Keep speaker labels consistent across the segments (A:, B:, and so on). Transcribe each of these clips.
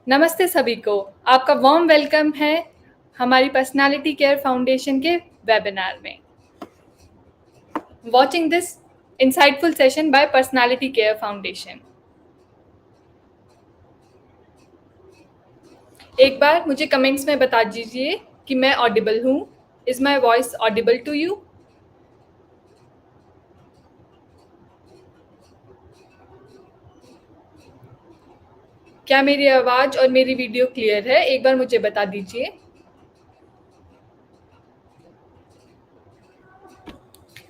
A: नमस्ते सभी को। आपका वार्म वेलकम है हमारी पर्सनालिटी केयर फाउंडेशन के वेबिनार में। Watching this insightful session by personality care foundation. एक बार मुझे कमेंट्स में बता दीजिए कि मैं ऑडिबल हूँ। Is my voice audible to you? क्या मेरी आवाज और मेरी वीडियो क्लियर है? एक बार मुझे बता दीजिए।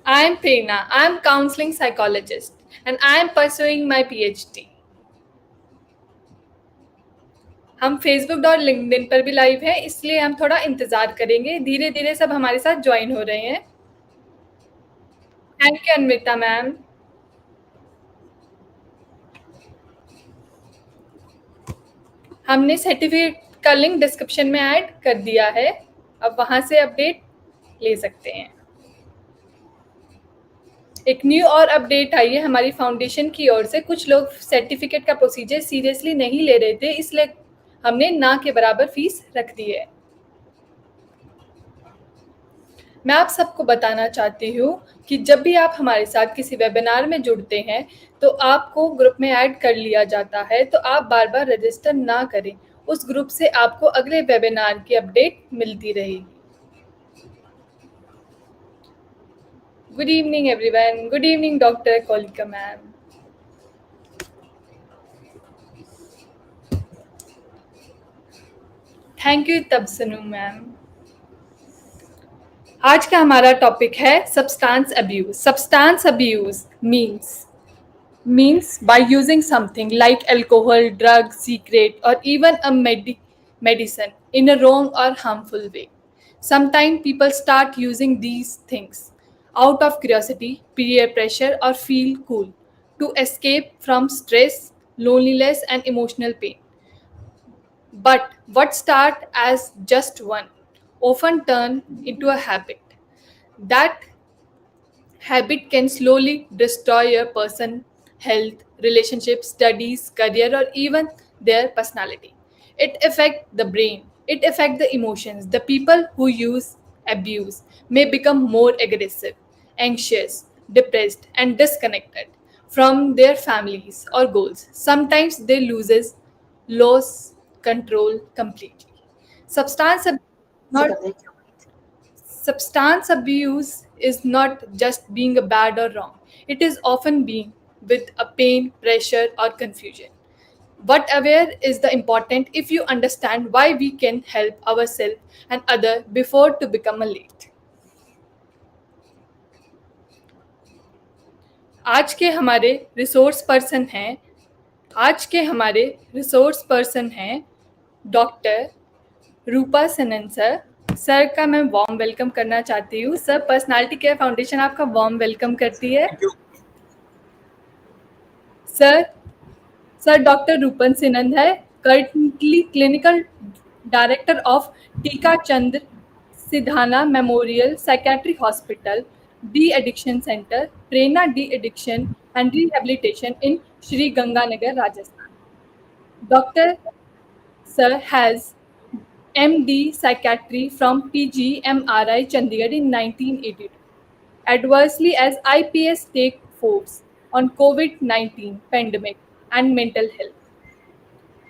A: I am Prerna. I am counseling psychologist and I am pursuing my PhD. हम फेसबुक और लिंक्डइन पर भी लाइव हैं, इसलिए हम थोड़ा इंतजार करेंगे। धीरे धीरे सब हमारे साथ ज्वाइन हो रहे हैं। Thank you Anvita ma'am. हमने सर्टिफिकेट का लिंक डिस्क्रिप्शन में ऐड कर दिया है, अब वहां से अपडेट ले सकते हैं। एक न्यू और अपडेट आई है हमारी फाउंडेशन की ओर से। कुछ लोग सर्टिफिकेट का प्रोसीजर सीरियसली नहीं ले रहे थे, इसलिए हमने ना के बराबर फीस रख दी है। मैं आप सबको बताना चाहती हूँ कि जब भी आप हमारे साथ किसी वेबिनार में जुड़ते हैं तो आपको ग्रुप में ऐड कर लिया जाता है, तो आप बार बार रजिस्टर ना करें। उस ग्रुप से आपको अगले वेबिनार की अपडेट मिलती रहेगी। Good evening everyone. Good evening doctor Kolika ma'am. Thank you तबसनू मैम। आज का हमारा टॉपिक है substance abuse. Substance abuse means by using something like alcohol, drugs, cigarette, or even a medicine in a wrong or harmful way. Sometimes people start using these things out of curiosity, peer pressure, or feel cool to escape from stress, loneliness, and emotional pain. But what starts as just one often turn into a habit. That habit can slowly destroy a person's health, relationships, studies, career, or even their personality. It affects the brain, it affects the emotions. The people who use abuse may become more aggressive, anxious, depressed, and disconnected from their families or goals. Sometimes they lose control completely. Substance abuse not Substance abuse is not just being a bad or wrong. It is often being with a pain, pressure, or confusion. What aware is the important if you understand why we can help ourselves and other before to become a late. आज के हमारे resource person हैं doctor रूपा सिनन sir. Sir का मैं warm welcome करना चाहती हूँ। Sir, personality care foundation आपका वार्म वेलकम करती है। सर डॉक्टर रूपन सिनंद है, currently clinical director of Tika Chandra Sidhana memorial psychiatry hospital, de addiction centre, Prerna de addiction and rehabilitation in Shri Ganganagar, Rajasthan. Dr. Sir has MD Psychiatry from PGMRI Chandigarh in 1982. Adversely as IPS take force on COVID-19 pandemic and mental health.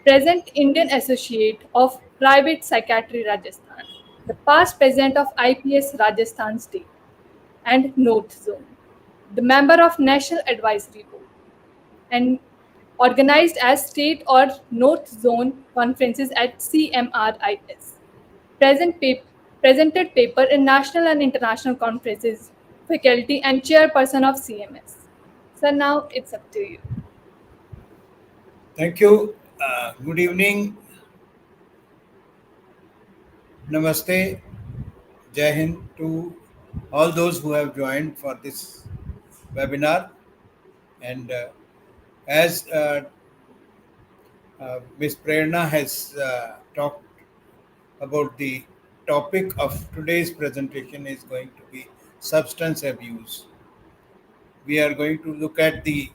A: Present Indian Associate of Private Psychiatry Rajasthan. The past president of IPS Rajasthan State and North Zone. The member of National Advisory Board and organized as state or North Zone conferences at CMRIS. Presented paper in national and international conferences, faculty and chairperson of CMS. So now it's up to you.
B: Thank you. Good evening. Namaste. Jai Hind to all those who have joined for this webinar. And as Ms. Prerna has talked about, the topic of today's presentation is going to be substance abuse. We are going to look at the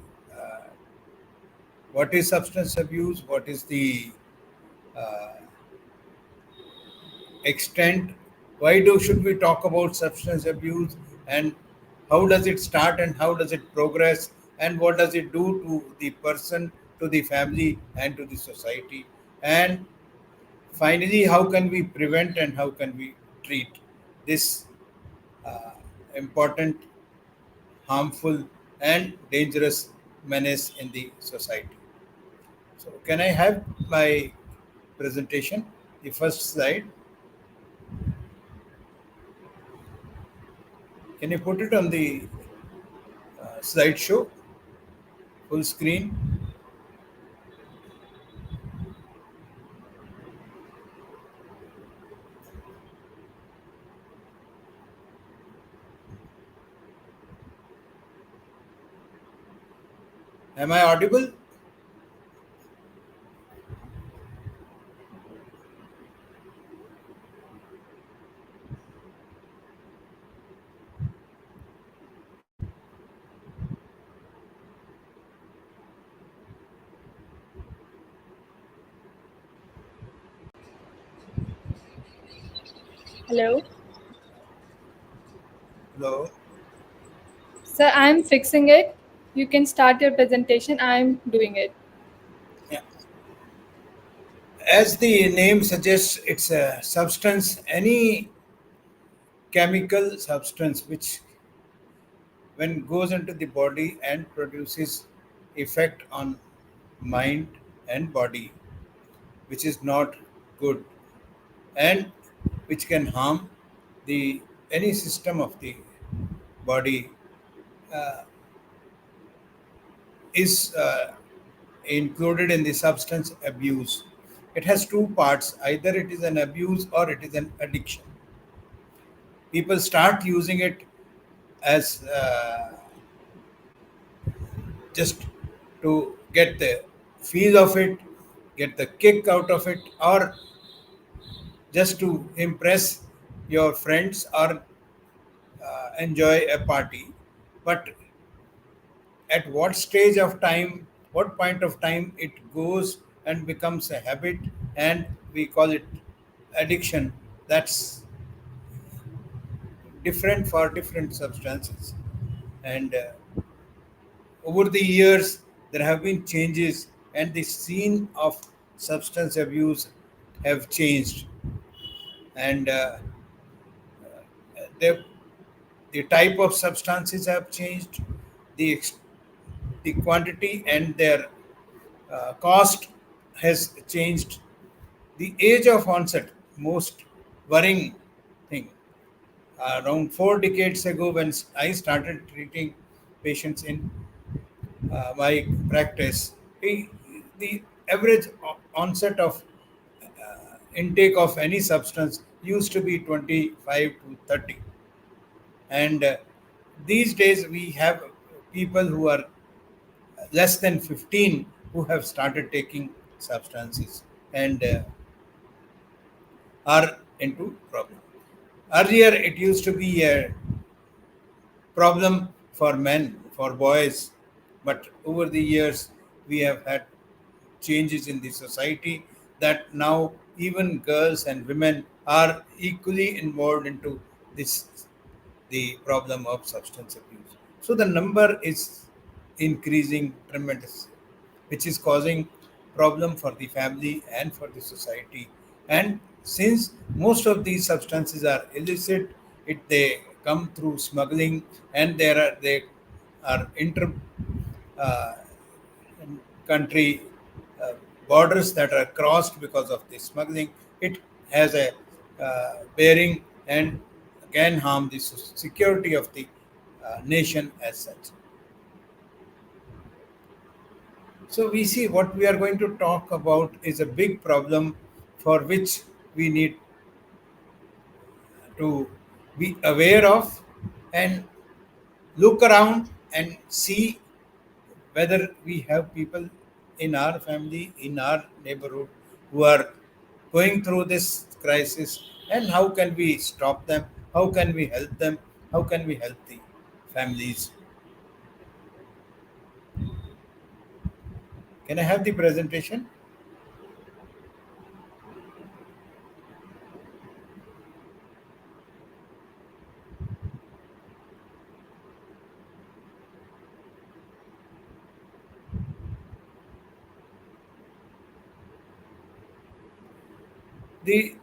B: what is substance abuse, what is the uh, extent. Why do should we talk about substance abuse, and how does it start and how does it progress, and what does it do to the person, to the family, and to the society, and finally how can we prevent and how can we treat this uh, important, harmful, and dangerous menace in the society. So can I have my presentation, the first slide? Can you put it on the slideshow, full screen? Am I audible?
A: Hello.
B: Hello.
A: Sir, I'm fixing it. You can start your presentation. I'm doing it.
B: Yeah. As the name suggests, it's a substance, any chemical substance which, when goes into the body and produces effect on mind and body, which is not good, and which can harm the any system of the body, uh, is included in the substance abuse. It has two parts: either it is an abuse or it is an addiction. People start using it as just to get the feel of it, get the kick out of it, or just to impress your friends or enjoy a party. But at what stage of time, what point of time it goes and becomes a habit and we call it addiction, that's different for different substances. And over the years, there have been changes, and the scene of substance abuse have changed, and the the type of substances have changed, the the quantity and their cost has changed. The age of onset, most worrying thing. Around 4 decades ago, when I started treating patients in my practice, the average onset of intake of any substance used to be 25 to 30. And these days, we have people who are less than 15 who have started taking substances and are into problem. Earlier, it used to be a problem for men, for boys, but over the years, we have had changes in the society that now even girls and women are equally involved into this, the problem of substance abuse. So the number is increasing tremendously, which is causing problem for the family and for the society. And since most of these substances are illicit, it they come through smuggling, and they are inter uh, country uh, borders that are crossed because of the smuggling. It has a bearing and can harm the security of the nation as such. So we see what we are going to talk about is a big problem for which we need to be aware of and look around and see whether we have people in our family, in our neighborhood, who are going through this crisis, and how can we stop them, how can we help them, how can we help the families. Can I have the presentation? The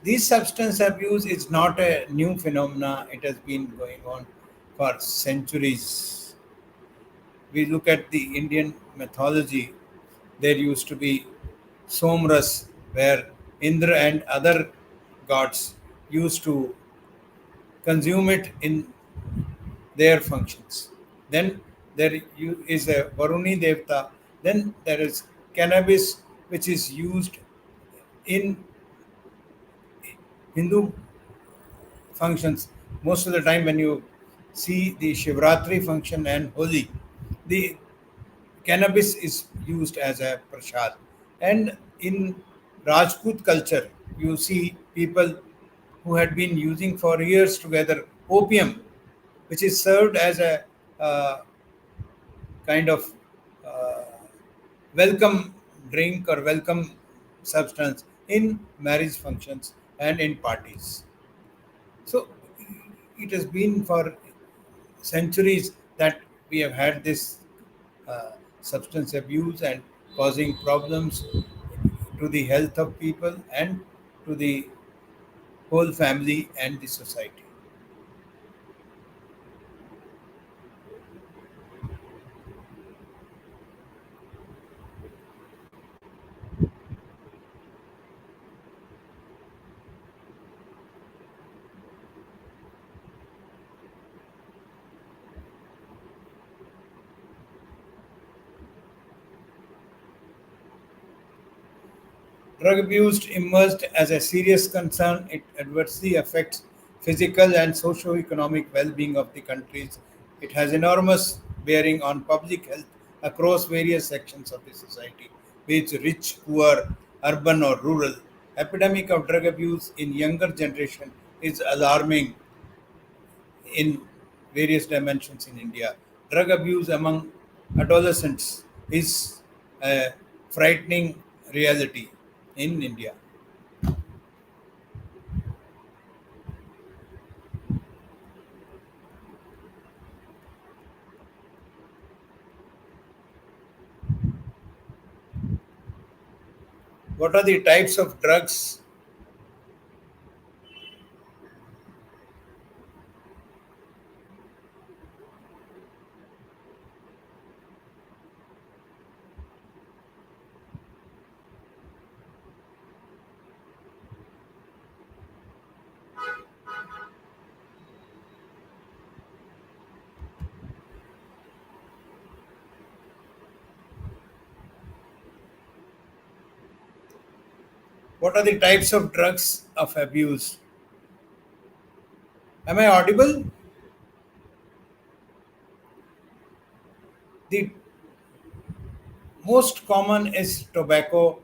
B: This substance abuse is not a new phenomena. It has been going on for centuries. We look at the Indian mythology. There used to be Somras, where Indra and other gods used to consume it in their functions. Then is a Varuni Devta. Then there is cannabis, which is used in Hindu functions. Most of the time, when you see the Shivratri function and Holi, the cannabis is used as a prasad. And in Rajput culture, you see people who had been using for years together opium, which is served as a uh, kind of uh, welcome drink or welcome substance in marriage functions and in parties. So it has been for centuries that we have had this uh, substance abuse and causing problems to the health of people and to the whole family and the society. Drug abuse emerged as a serious concern. It adversely affects physical and socio-economic well-being of the countries. It has enormous bearing on public health across various sections of the society, be it rich, poor, urban or rural. Epidemic of drug abuse in younger generation is alarming in various dimensions in India. Drug abuse among adolescents is a frightening reality in India. What are the types of drugs? What are the types of drugs of abuse? Am I audible? The most common is tobacco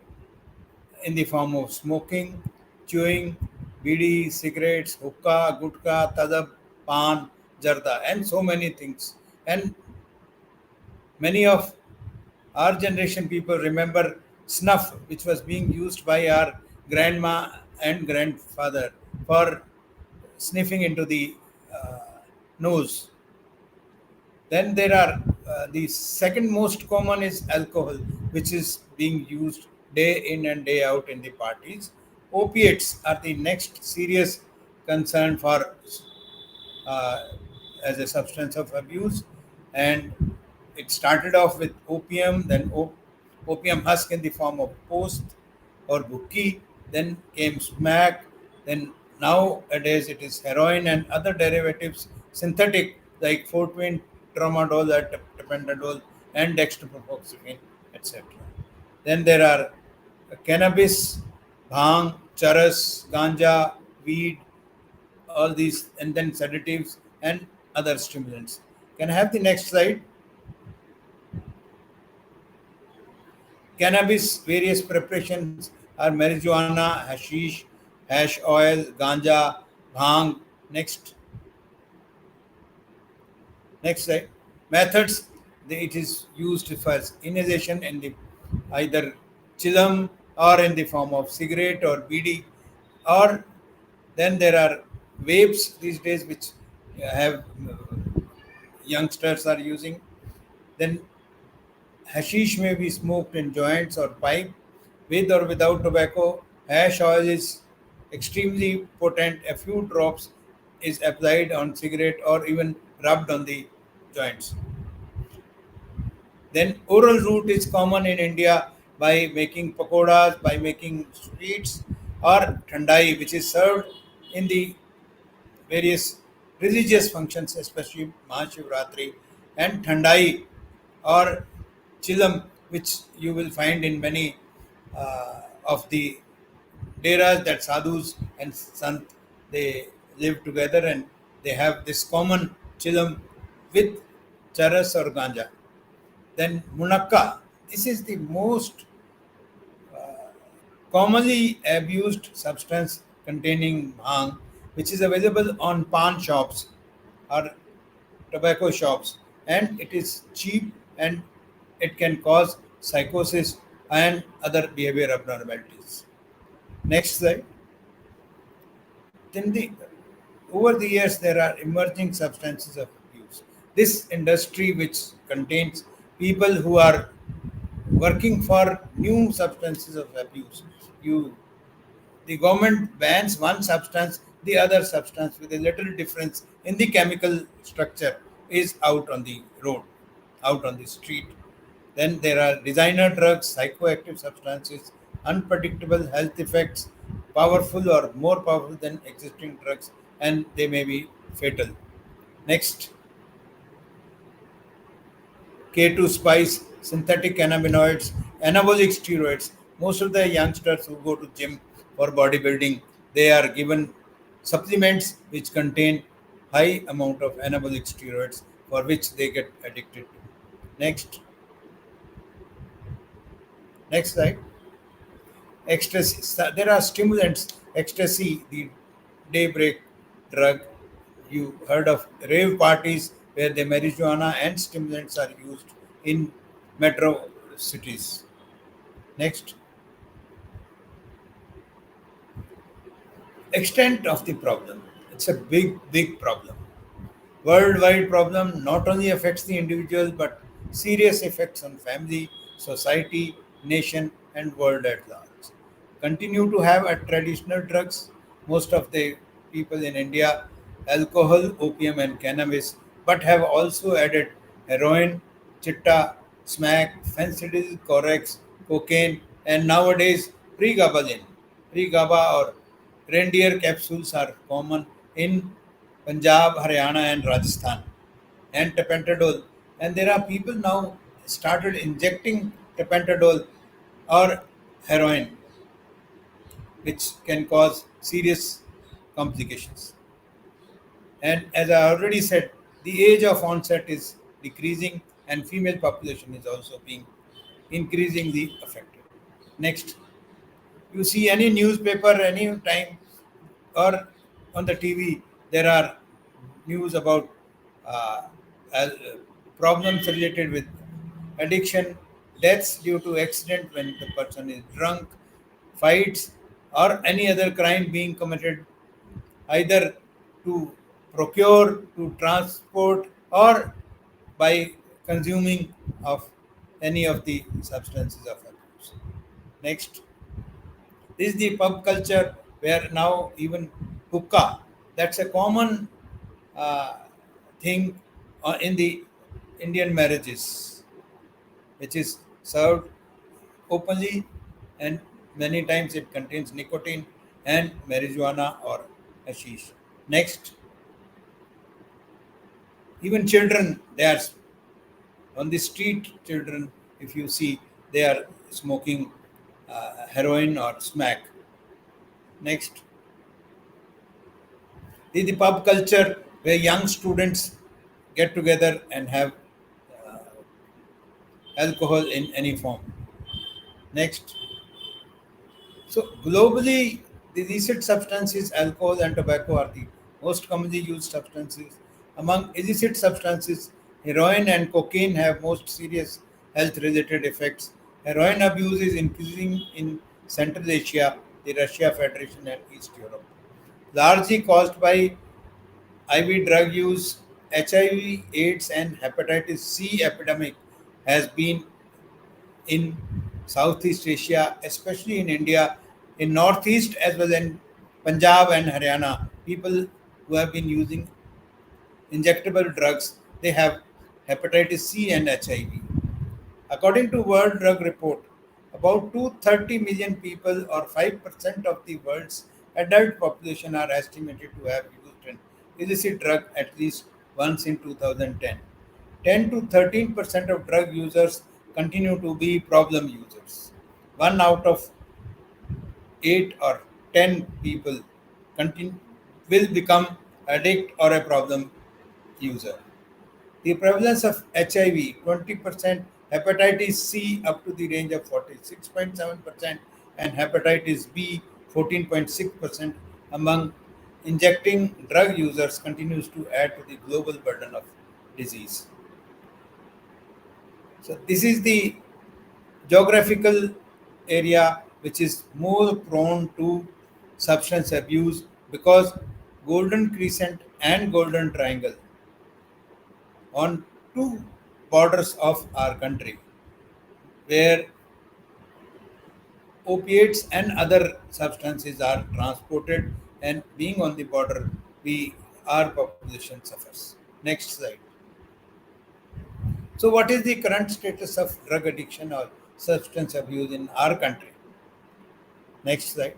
B: in the form of smoking, chewing, bidi, cigarettes, hookah, gutka, tadab, pan, jarda, and so many things. And many of our generation people remember snuff, which was being used by our grandma and grandfather for sniffing into the uh, nose. Then there are the second most common is alcohol, which is being used day in and day out in the parties. Opiates are the next serious concern for uh, as a substance of abuse, and it started off with opium, then opium husk in the form of post or bukki, then came smack, then nowadays it is heroin and other derivatives, synthetic like 4-twin tramadol, tapentadol, and dextropropoxyphene, etc. Then there are cannabis, bhang, charas, ganja, weed, all these, and then sedatives and other stimulants. Can I have the next slide? Cannabis, various preparations are marijuana, hashish, hash oil, ganja, bhang. Next, next slide. Methods. It is used for inhalation in the either chillum or in the form of cigarette or BD, or then there are vapes these days which have youngsters are using. Then hashish may be smoked in joints or pipe with or without tobacco. Hash oil is extremely potent. A few drops is applied on cigarette or even rubbed on the joints. Then oral root is common in India by making pakoras, by making sweets or thandai, which is served in the various religious functions, especially Mahashivratri, and Thandai or Chilam, which you will find in many of the deras that sadhus and sant they live together and they have this common chilam with charas or ganja. Then munakka, this is the most commonly abused substance containing bhang, which is available on pan shops or tobacco shops, and it is cheap and it can cause psychosis and other behavior abnormalities. Next slide. Then over the years there are emerging substances of abuse. This industry which contains people who are working for new substances of abuse. You The government bans one substance, the other substance with a little difference in the chemical structure is out on the road, out on the street. Then there are designer drugs, psychoactive substances, unpredictable health effects, powerful or more powerful than existing drugs, and they may be fatal. Next, K2 spice, synthetic cannabinoids, anabolic steroids. Most of the youngsters who go to gym for bodybuilding, they are given supplements which contain high amount of anabolic steroids for which they get addicted to. Next, next slide. Ecstasy. There are stimulants. Ecstasy, the daybreak drug. You heard of rave parties where the marijuana and stimulants are used in metro cities. Next, extent of the problem. It's a big, big problem. Worldwide problem not only affects the individual but serious effects on family, society, nation, and world at large. Continue to have traditional drugs. Most of the people in India, alcohol, opium, and cannabis, but have also added heroin, chitta, smack, fentanyl, corex, cocaine, and nowadays pregabalin. Pregaba or reindeer capsules are common in Punjab, Haryana, and Rajasthan, and tapentadol. And there are people now started injecting tapentadol or heroin, which can cause serious complications. And as I already said, the age of onset is decreasing, and female population is also being increasingly affected. Next, you see any newspaper any time or on the TV, there are news about uh, al- problems related with addiction, deaths due to accident when the person is drunk, fights, or any other crime being committed either to procure, to transport, or by consuming of any of the substances of abuse. Next, this is the pub culture where now even hookah, that's a common uh, thing in the Indian marriages, which is served openly and many times it contains nicotine and marijuana or hashish. Next, even children, they are on the street, children, if you see, they are smoking heroin or smack. Next, the pub culture where young students get together and have alcohol in any form. Next, so globally, the illicit substances, alcohol and tobacco, are the most commonly used substances. Among illicit substances, heroin and cocaine have most serious health-related effects. Heroin abuse is increasing in Central Asia, the Russia Federation, and East Europe, largely caused by IV drug use. HIV, AIDS, and hepatitis C epidemic has been in Southeast Asia, especially in India, In Northeast as well as in Punjab and Haryana, people who have been using injectable drugs, they have hepatitis C and HIV. According to World Drug Report, about 230 million people or 5% of the world's adult population are estimated to have used an illicit drug at least once in 2010. 10 to 13% of drug users continue to be problem users. One out of 8 or 10 people continue, will become addict or a problem user. The prevalence of HIV 20%, hepatitis C up to the range of 46.7%, and hepatitis B 14.6% among injecting drug users continues to add to the global burden of disease. So, this is the geographical area which is more prone to substance abuse because Golden Crescent and Golden Triangle on two borders of our country where opiates and other substances are transported, and being on the border we our population suffers. Next slide. So what is the current status of drug addiction or substance abuse in our country? Next slide.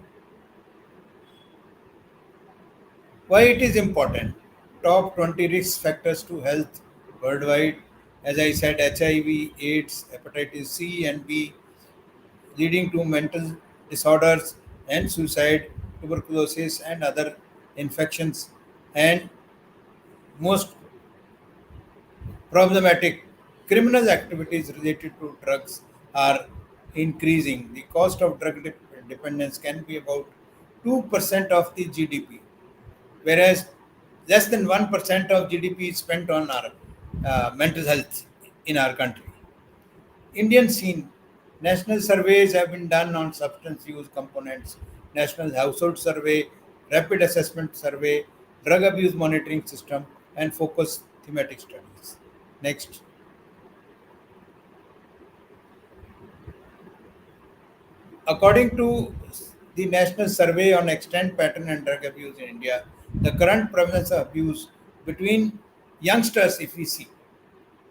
B: Why it is important? Top 20 risk factors to health worldwide. As I said, HIV, AIDS, hepatitis C and B, leading to mental disorders and suicide, tuberculosis, and other infections. And most problematic criminal activities related to drugs are increasing. The cost of dependence can be about 2% of the GDP, whereas less than 1% of GDP is spent on our mental health in our country. Indian scene. National surveys have been done on substance use components, National Household Survey, Rapid Assessment Survey, Drug Abuse Monitoring System, and Focus Thematic Studies. Next. According to the National Survey on Extent, Pattern, and Drug Abuse in India, the current prevalence of abuse between youngsters, if we see,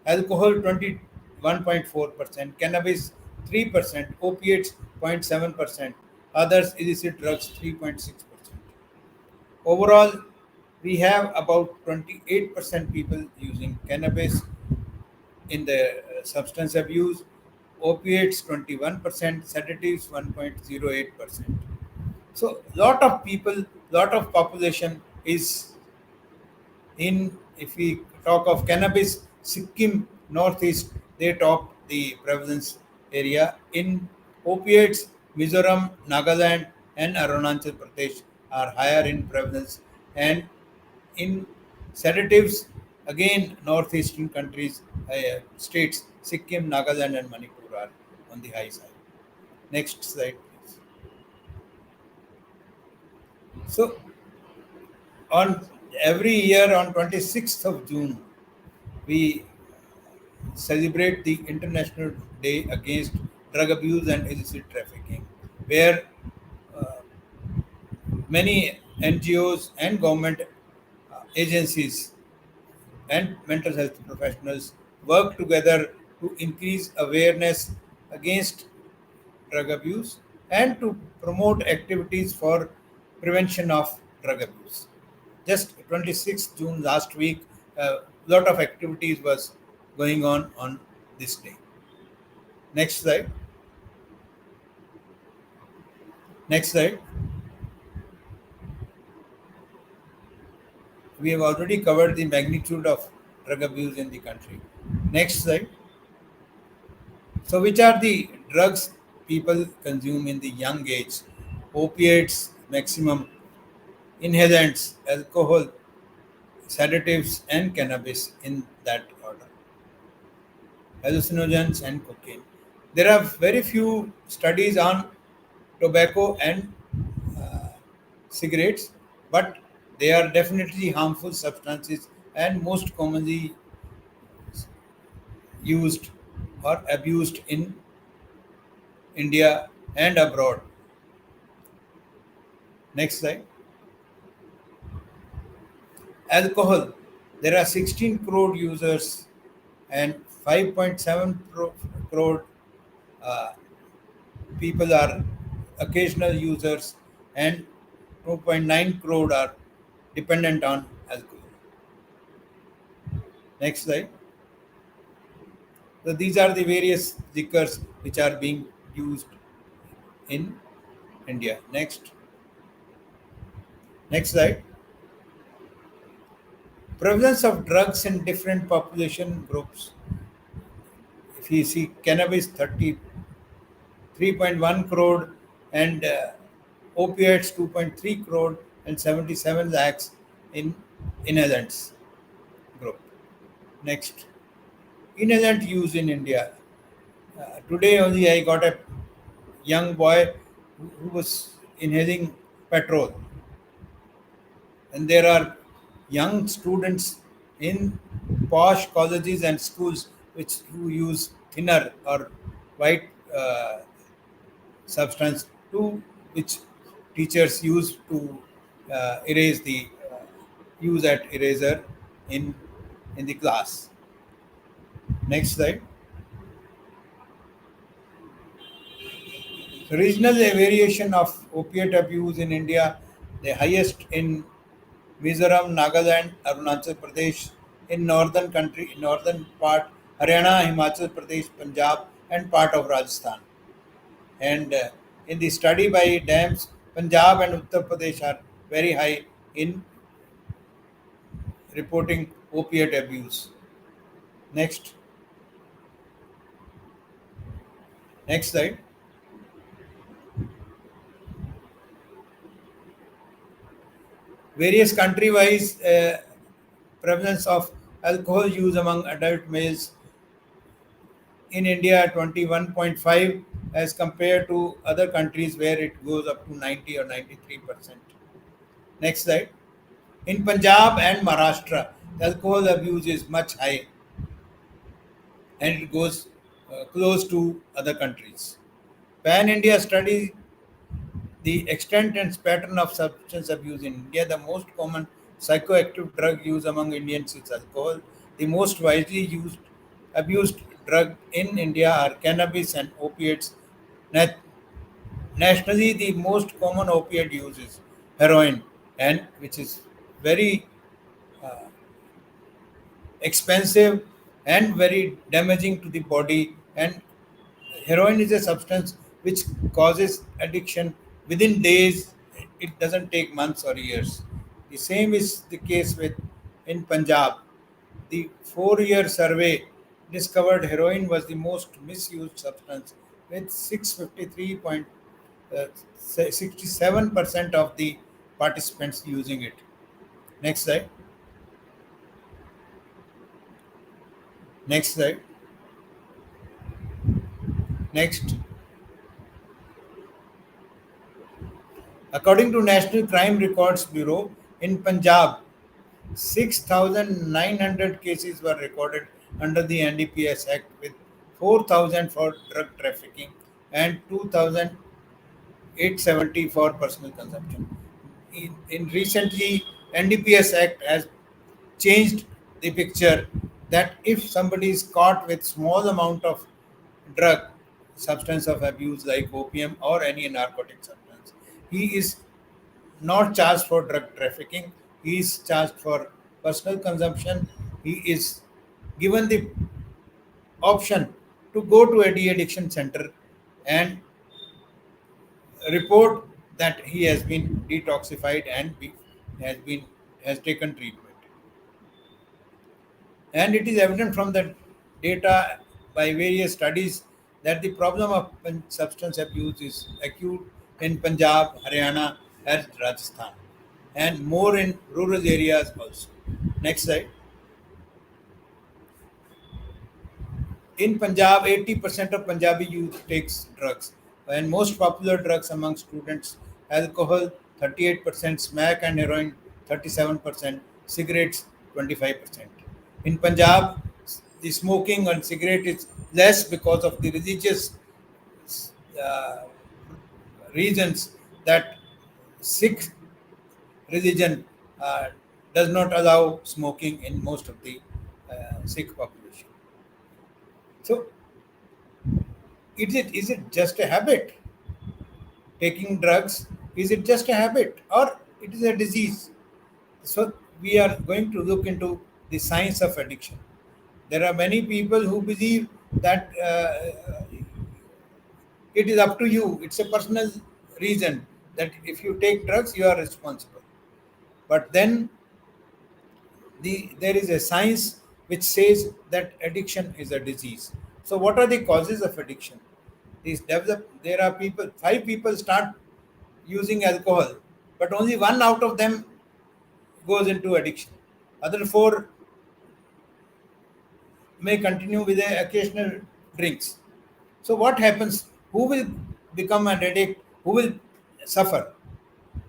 B: alcohol 21.4%, cannabis 3%, opiates 0.7%, others illicit drugs 3.6%. Overall, we have about 28% people using cannabis in the substance abuse, opiates 21%, sedatives 1.08%. So, lot of people, lot of population is in, if we talk of cannabis, Sikkim, Northeast, they top the prevalence area. In opiates, Mizoram, Nagaland, and Arunachal Pradesh are higher in prevalence. And in sedatives, again, northeastern countries, states, Sikkim, Nagaland, and Manipur are on the high side. Next slide, please. So, on every year on 26th of June, we celebrate the International Day Against Drug Abuse and Illicit Trafficking, where uh, many NGOs and government agencies and mental health professionals work together to increase awareness against drug abuse and to promote activities for prevention of drug abuse. Just 26th June last week, a lot of activities was going on this day. Next slide. Next slide. We have already covered the magnitude of drug abuse in the country. Next slide. So, which are the drugs people consume in the young age? Opiates, maximum, inhalants, alcohol, sedatives, and cannabis in that order. Hallucinogens and cocaine. There are very few studies on tobacco and uh, cigarettes, but they are definitely harmful substances and most commonly used or abused in India and abroad. Next slide. Alcohol. There are 16 crore users and 5.7 crore uh, people are occasional users and 2.9 crore are dependent on alcohol. Next slide. So these are the various liquors which are being used in India. Next slide. Prevalence of drugs in different population groups. If you see cannabis 33.1 crore and opiates 2.3 crore and 77 lakhs in inhalants group. Next, inhalant use in India. Today only I got a young boy who was inhaling petrol, and there are young students in posh colleges and schools which who use thinner or white substance to which teachers use to erase the use at eraser in in the class. Next slide. So regional variation of opiate abuse in India, the highest in Mizoram, Nagaland, Arunachal Pradesh, in northern part, Haryana, Himachal Pradesh, Punjab, and part of Rajasthan. And in the study by dams, Punjab and Uttar Pradesh are very high in reporting opiate abuse. Next, next slide. Various country-wise prevalence of alcohol use among adult males in India 21.5 as compared to other countries where it goes up to 90 or 93%. Next slide. In Punjab and Maharashtra, the alcohol abuse is much high and it goes close to other countries. Pan India study the extent and pattern of substance abuse in India. The most common psychoactive drug use among Indians is alcohol. The most widely used abused drug in India are cannabis and opiates. Nat- Nationally, the most common opiate use is heroin, and which is very expensive and very damaging to the body. And heroin is a substance which causes addiction within days. It doesn't take months or years. The same is the case with in Punjab. The 4-year survey discovered heroin was the most misused substance with 67% of the participants using it. Next slide. Next slide. Next. According to National Crime Records Bureau, in Punjab, 6,900 cases were recorded under the NDPS Act with 4,000 for drug trafficking and 2,870 for personal consumption. In recently, NDPS Act has changed the picture that if somebody is caught with small amount of drug substance of abuse like opium or any narcotic substance, he is not charged for drug trafficking. He is charged for personal consumption. He is given the option to go to a de-addiction center and report that he has been detoxified and has been has taken treatment. And it is evident from the data by various studies that the problem of substance abuse is acute in Punjab, Haryana, and Rajasthan, and more in rural areas also. Next slide. In Punjab, 80% of Punjabi youth takes drugs, and most popular drugs among students alcohol 38%, smack and heroin 37%, cigarettes 25%. In Punjab, the smoking and cigarette is less because of the religious uh, reasons that Sikh religion uh, does not allow smoking in most of the Sikh population. So, is it just a habit? Taking drugs, is it just a habit or it is a disease? So, we are going to look into the science of addiction. There are many people who believe that it is up to you. It's a personal reason that if you take drugs, you are responsible. But then there is a science which says that addiction is a disease. So, what are the causes of addiction? There are people. 5 people start using alcohol, but only one out of them goes into addiction. Other four may continue with the occasional drinks. So what happens? Who will become an addict? Who will suffer?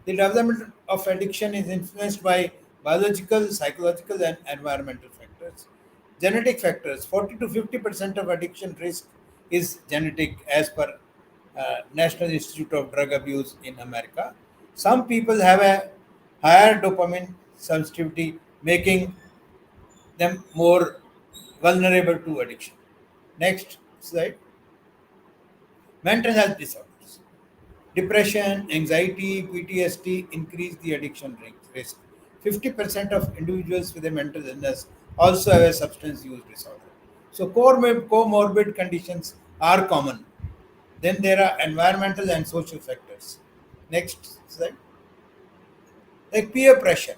B: The development of addiction is influenced by biological, psychological, and environmental factors. Genetic factors: 40 to 50% of addiction risk is genetic, as per National Institute of Drug Abuse in America. Some people have a higher dopamine sensitivity, making them more vulnerable to addiction. Next slide. Mental health disorders. Depression, anxiety, PTSD increase the addiction risk. 50% of individuals with a mental illness also have a substance use disorder. So, comorbid conditions are common. Then there are environmental and social factors. Next slide. Like peer pressure.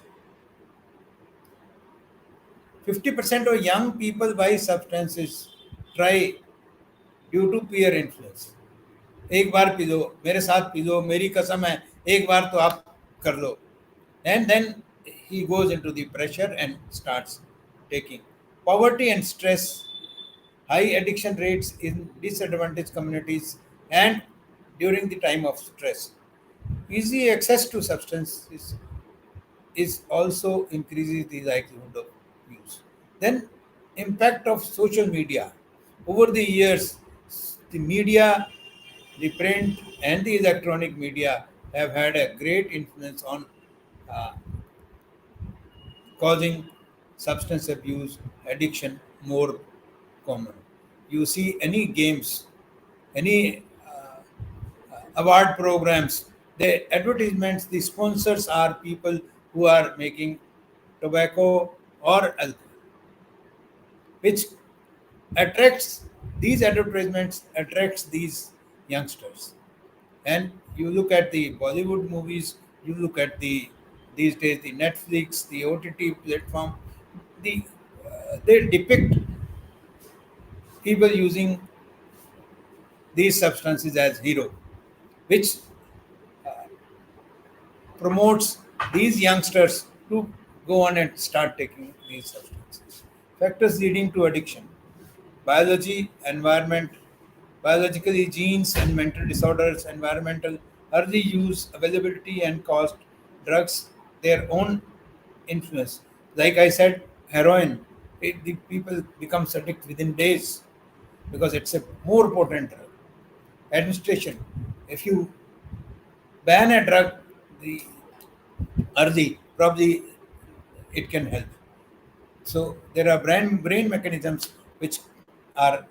B: 50% of young people buy substances, try due to peer influence. एक बार P low, मेरे साथ P low, मेरी कसम है, एक बार तो आप कर लो. And then he goes into the pressure and starts taking. Poverty and stress, high addiction rates in disadvantaged communities and during the time of stress. Easy access to substances is also increases the likelihood of use. Then impact of social media. Over the years, the media, the print and the electronic media have had a great influence on uh, causing substance abuse, addiction more common. You see any games, any award programs, the advertisements, the sponsors are people who are making tobacco or alcohol, which attracts these advertisements attracts these youngsters. And you look at the Bollywood movies, you look at the these days the Netflix, the OTT platform, the they depict people using these substances as hero, which promotes these youngsters to go on and start taking these substances. Factors leading to addiction: biology, environment, biologically genes and mental disorders, environmental, early use, availability and cost, drugs, their own influence. Like I said, heroin, the people becomes addict within days because it's a more potent drug. Administration, if you ban a drug, the early, probably it can help. So there are brain mechanisms which are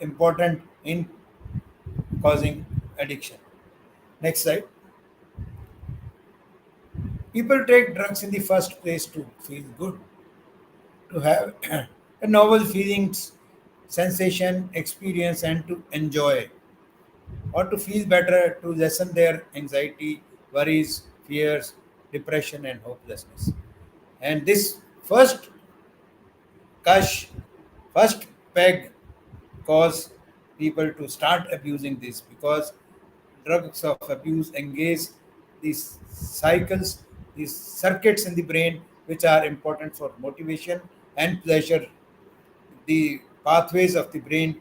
B: important in causing addiction. Next slide. People take drugs in the first place to feel good, to have a novel feelings, sensation, experience, and to enjoy, or to feel better, to lessen their anxiety, worries, fears, depression, and hopelessness. And this Kush, first peg cause people to start abusing this because drugs of abuse engage these cycles, these circuits in the brain which are important for motivation and pleasure. The pathways of the brain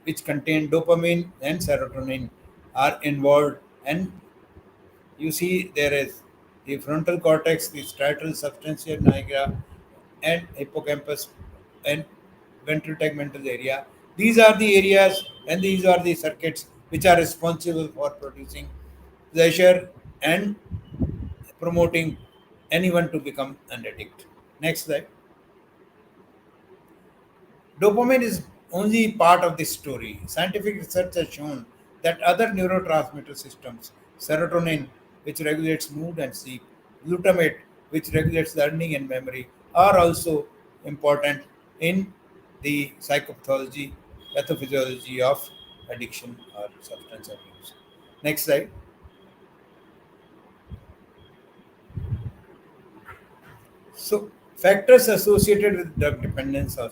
B: which contain dopamine and serotonin are involved, and you see there is the frontal cortex, the striatal substantia nigra, and hippocampus and ventral tegmental area. These are the areas and these are the circuits which are responsible for producing pleasure and promoting anyone to become an addict. Next slide. Dopamine is only part of this story. Scientific research has shown that other neurotransmitter systems, serotonin, which regulates mood and sleep, glutamate, which regulates learning and memory, are also important in the psychopathology, pathophysiology of addiction or substance abuse. Next slide. So, factors associated with drug dependence are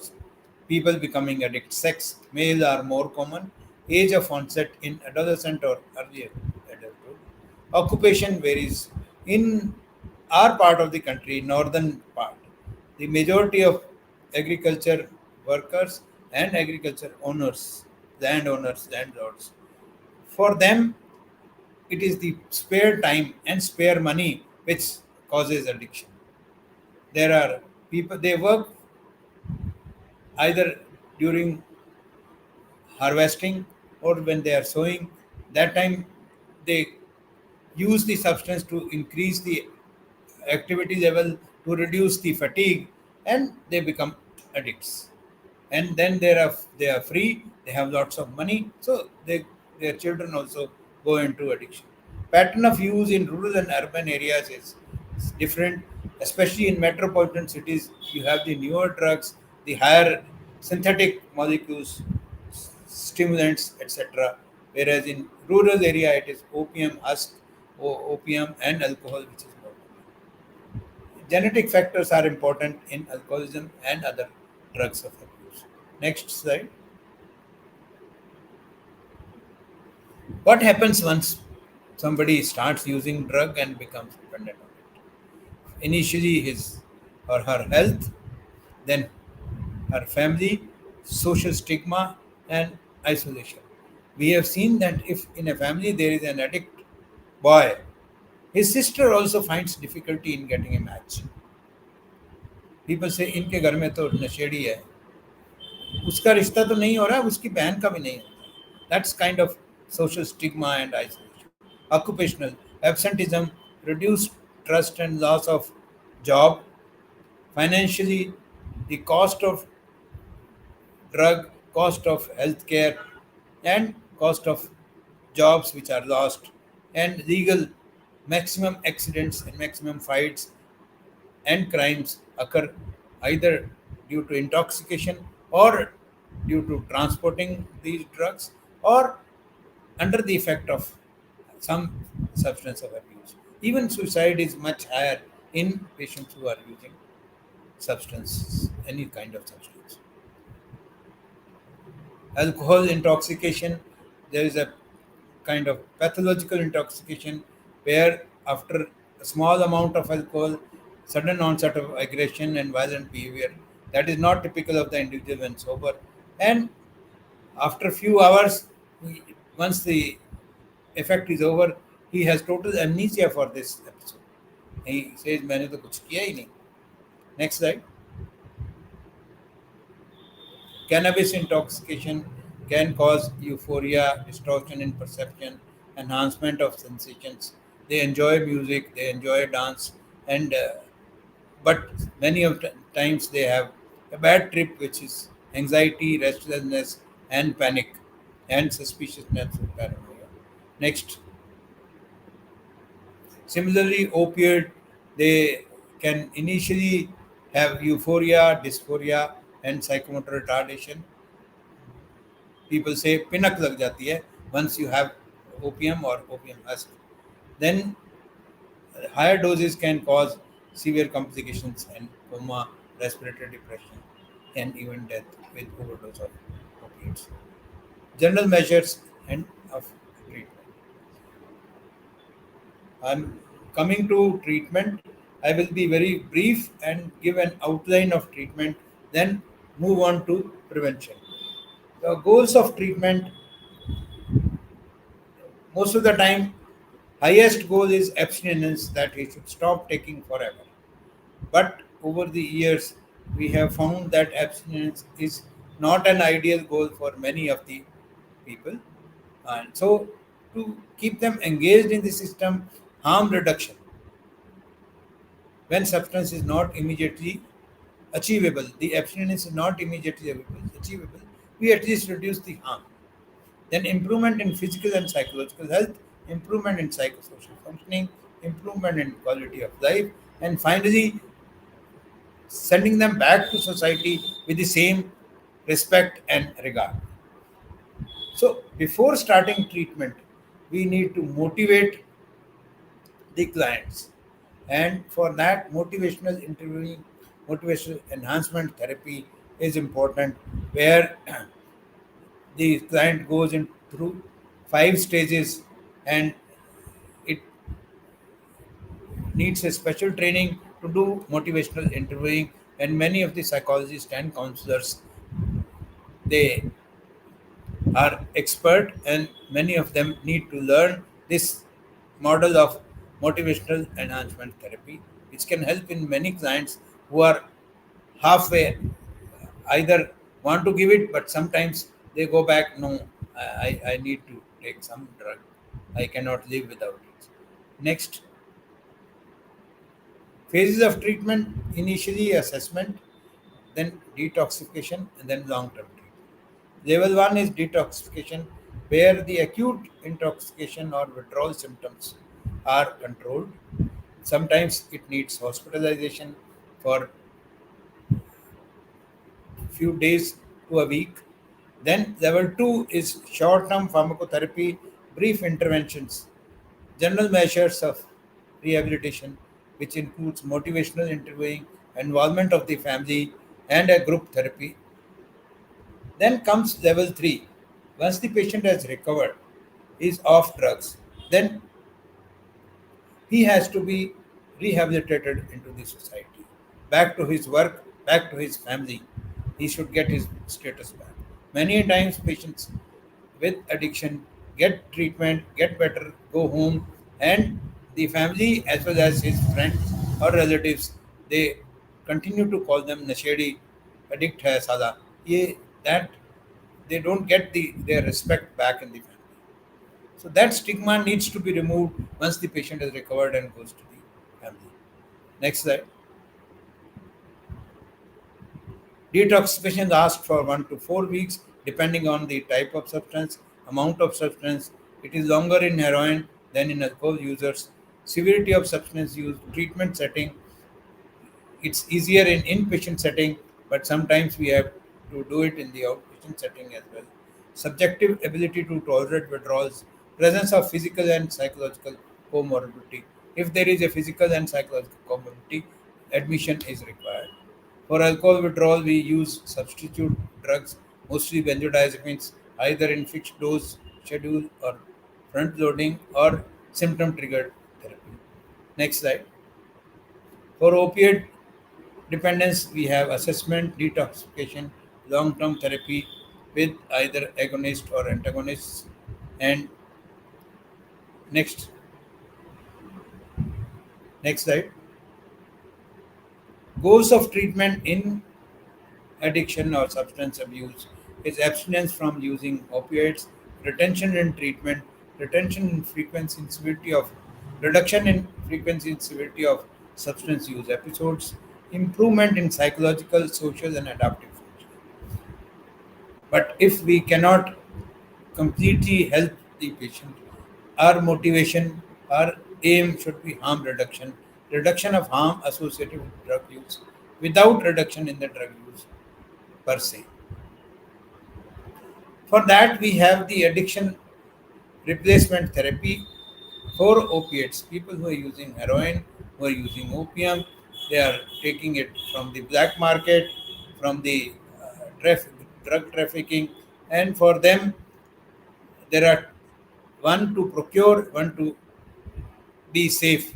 B: people becoming addicted. Sex, male are more common. Age of onset in adolescent or early adulthood. Occupation varies. In our part of the country, northern part, the majority of agriculture workers and agriculture owners, landlords, for them, it is the spare time and spare money which causes addiction. There are people, they work either during harvesting or when they are sowing. That time they use the substance to increase the activity level, to reduce the fatigue, and they become addicts. And then they are free, they have lots of money, so their children also go into addiction. Pattern of use in rural and urban areas is different, especially in metropolitan cities. You have the newer drugs, the higher synthetic molecules, stimulants, etc. Whereas in rural area, it is opium husk, opium and alcohol, which is more common. Genetic factors are important in alcoholism and other drugs of abuse. Next slide. What happens once somebody starts using drug and becomes dependent on it? Initially, his or her health, then her family, social stigma, and isolation. We have seen that if in a family there is an addict boy, his sister also finds difficulty in getting a match. People say इनके घर में तो नशेड़ी है, उसका रिश्ता तो नहीं हो रहा, उसकी बहन का भी नहीं होता. That's kind of social stigma and isolation. Occupational absenteeism, reduced trust and loss of job. Financially, the cost of drug, cost of healthcare, and cost of jobs which are lost, and legal maximum accidents and maximum fights and crimes occur either due to intoxication or due to transporting these drugs or under the effect of some substance of abuse. Even suicide is much higher in patients who are using substance, any kind of substance. Alcohol intoxication, there is a kind of pathological intoxication where after a small amount of alcohol, sudden onset of aggression and violent behavior that is not typical of the individual when sober. And after a few hours, once the effect is over, he has total amnesia for this episode. He says, मैंने तो कुछ किया ही नहीं. Next slide. Cannabis intoxication can cause euphoria, distortion in perception, enhancement of sensations. They enjoy music, they enjoy dance, and but many of the times they have a bad trip, which is anxiety, restlessness, and panic, and suspiciousness and paranoia. Next, similarly, opioid, they can initially have euphoria, dysphoria, and psychomotor retardation. People say pinak lag jati hai once you have opium or opium husk. Then higher doses can cause severe complications and coma, respiratory depression, and even death with overdose of opiates. General measures and of treatment. I'm coming to treatment. I will be very brief and give an outline of treatment, then move on to prevention. The goals of treatment, most of the time, highest goal is abstinence, that he should stop taking forever. But over the years, we have found that abstinence is not an ideal goal for many of the people. And so, to keep them engaged in the system, Harm reduction. When substance is not immediately achievable, the abstinence is not immediately achievable, we at least reduce the harm. Then improvement in physical and psychological health, improvement in psychosocial functioning, improvement in quality of life, and finally sending them back to society with the same respect and regard. So before starting treatment, we need to motivate the clients. And for that, motivational interviewing, motivational enhancement therapy is important, where the client goes in through 5 stages, and it needs a special training to do motivational interviewing. And many of the psychologists and counselors, they are expert, and many of them need to learn this model of motivational enhancement therapy, which can help in many clients who are halfway, either want to give it, but sometimes they go back, no, I need to take some drug, I cannot live without it. Next, phases of treatment: initially assessment, then detoxification, and then long term treatment. Level 1 is detoxification, where the acute intoxication or withdrawal symptoms are controlled. Sometimes it needs hospitalization for few days to a week. Then level 2 is short term pharmacotherapy, brief interventions, general measures of rehabilitation, which includes motivational interviewing, involvement of the family, and a group therapy. Then comes level 3. Once the patient has recovered, is off drugs, then he has to be rehabilitated into the society, back to his work, back to his family. He should get his status back. Many times, patients with addiction get treatment, get better, go home, and the family as well as his friends or relatives, they continue to call them nashedi, addict hai sada. Ye, that they don't get their respect back in the family. So that stigma needs to be removed once the patient has recovered and goes to the family. Next slide. Detoxification lasts for 1 to 4 weeks, depending on the type of substance, amount of substance. It is longer in heroin than in alcohol users. Severity of substance use, treatment setting, it's easier in inpatient setting, but sometimes we have to do it in the outpatient setting as well. Subjective ability to tolerate withdrawals, presence of physical and psychological comorbidity. If there is a physical and psychological comorbidity, admission is required. For alcohol withdrawal, we use substitute drugs, mostly benzodiazepines, either in fixed dose schedule or front loading or symptom triggered therapy. Next slide. For opiate dependence, we have assessment, detoxification, long term therapy with either agonist or antagonists. And next, next slide. Goals of treatment in addiction or substance abuse is abstinence from using opioids, retention in treatment, retention in frequency and severity of reduction in frequency and severity of substance use episodes, improvement in psychological, social, and adaptive function. But if we cannot completely help the patient, our motivation, our aim should be harm reduction, reduction of harm associated with drug use, without reduction in the drug use per se. For that, we have the addiction replacement therapy for opiates. People who are using heroin, who are using opium, they are taking it from the black market, from the drug trafficking, and for them, there are one to procure, one to be safe.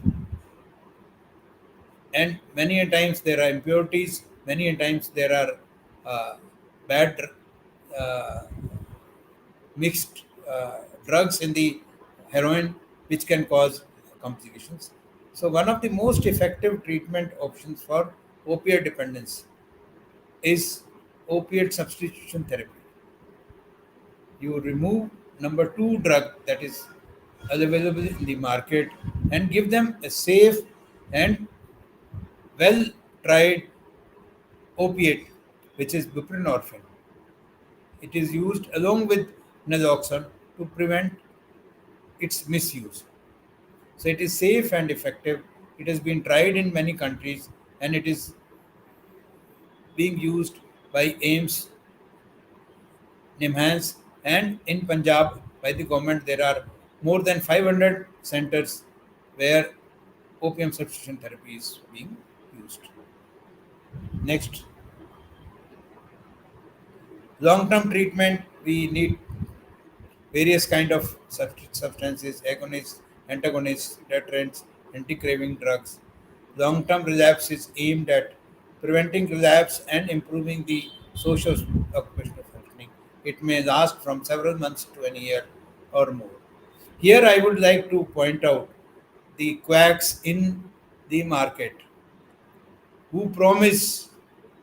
B: And many a times there are impurities, many a times there are bad uh, mixed drugs in the heroin, which can cause complications. So one of the most effective treatment options for opiate dependence is opiate substitution therapy. You remove number two drug that is available in the market, and give them a safe and well tried opiate, which is buprenorphine. It is used along with naloxone to prevent its misuse. So it is safe and effective. It has been tried in many countries and it is being used by AIMS, NIMHANS, and in Punjab by the government. There are more than 500 centers where opium substitution therapy is being used. Next, long-term treatment. We need various kind of substances, agonists, antagonists, deterrents, anti-craving drugs. Long-term relapse is aimed at preventing relapse and improving the social occupational functioning. It may last from several months to a year or more. Here I would like to point out the quacks in the market who promise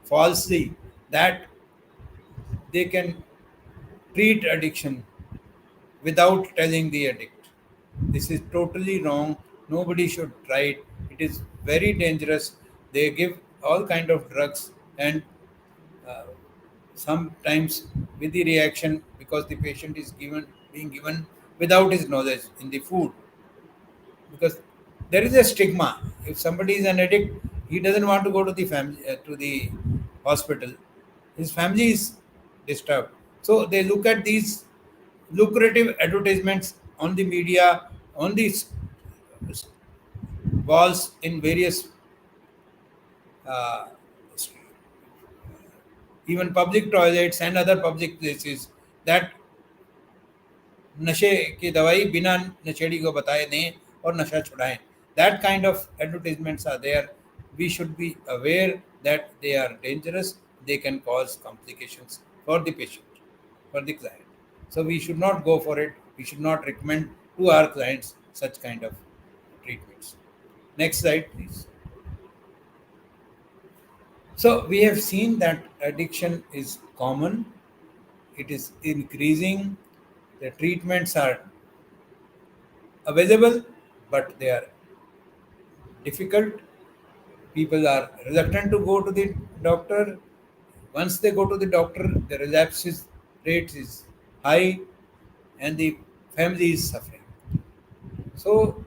B: falsely that they can treat addiction without telling the addict. This is totally wrong. Nobody should try it. It is very dangerous. They give all kind of drugs and uh, sometimes with the reaction because the patient is given being given without his knowledge in the food, because there is a stigma. If somebody is an addict, he doesn't want to go to the family to the hospital. His family is disturbed, so they look at these lucrative advertisements on the media, on these walls in various uh, even public toilets and other public places, that नशे की दवाई बिना नशेड़ी को बताए दें और नशा छुड़ाएं. That kind of advertisements are there. We should be aware that they are dangerous. They can cause complications for the patient, for the client. So we should not go for it. We should not recommend to our clients such kind of treatments. Next slide, please. So we have seen that addiction is common. It is increasing. The treatments are available, but they are difficult. People are reluctant to go to the doctor. Once they go to the doctor, the relapses rate is high and the family is suffering. So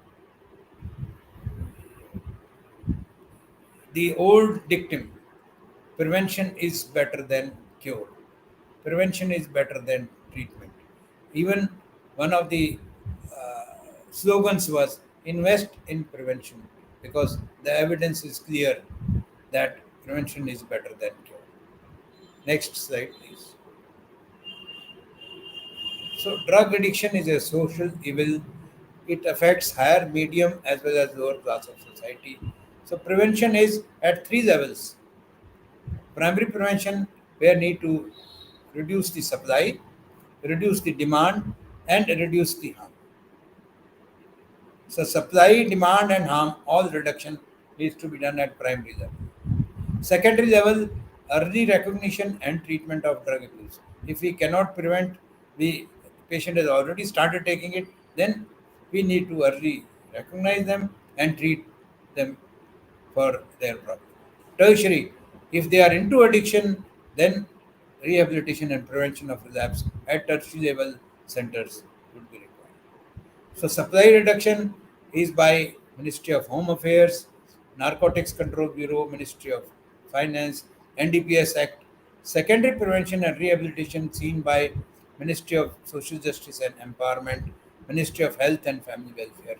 B: the old dictum, prevention is better than cure. Prevention is better than treatment. Even one of the slogans was invest in prevention, because the evidence is clear that prevention is better than cure. Next slide, please. So, drug addiction is a social evil. It affects higher, medium, as well as lower class of society. So, prevention is at three levels. Primary prevention, where need to reduce the supply, reduce the demand, and reduce the harm. So, supply, demand, and harm, all reduction needs to be done at primary level. Secondary level, early recognition and treatment of drug abuse. If we cannot prevent, the patient has already started taking it, then we need to early recognize them and treat them for their problem. Tertiary, if they are into addiction, then rehabilitation and prevention of relapse at tertiary level centers would be required. So supply reduction is by Ministry of Home Affairs, Narcotics Control Bureau, Ministry of Finance, NDPS Act. Secondary prevention and rehabilitation seen by Ministry of Social Justice and Empowerment, Ministry of Health and Family Welfare.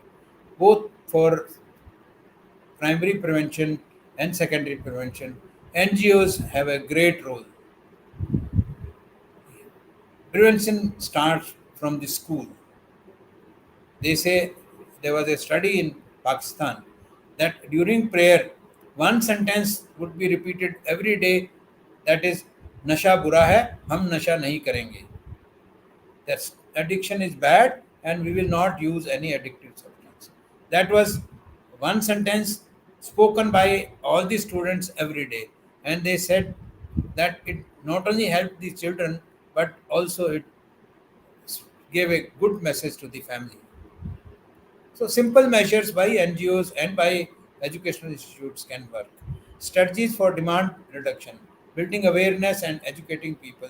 B: Both for primary prevention and secondary prevention, NGOs have a great role. Prevention starts from the school. They say there was a study in Pakistan that during prayer, one sentence would be repeated every day, that is, Nasha bura hai, hum nasha nahi karenge. That addiction is bad and we will not use any addictive substance. That was one sentence spoken by all the students every day. And they said that it not only helped the children, but also it gave a good message to the family. So simple measures by NGOs and by educational institutes can work. Strategies for demand reduction, building awareness and educating people.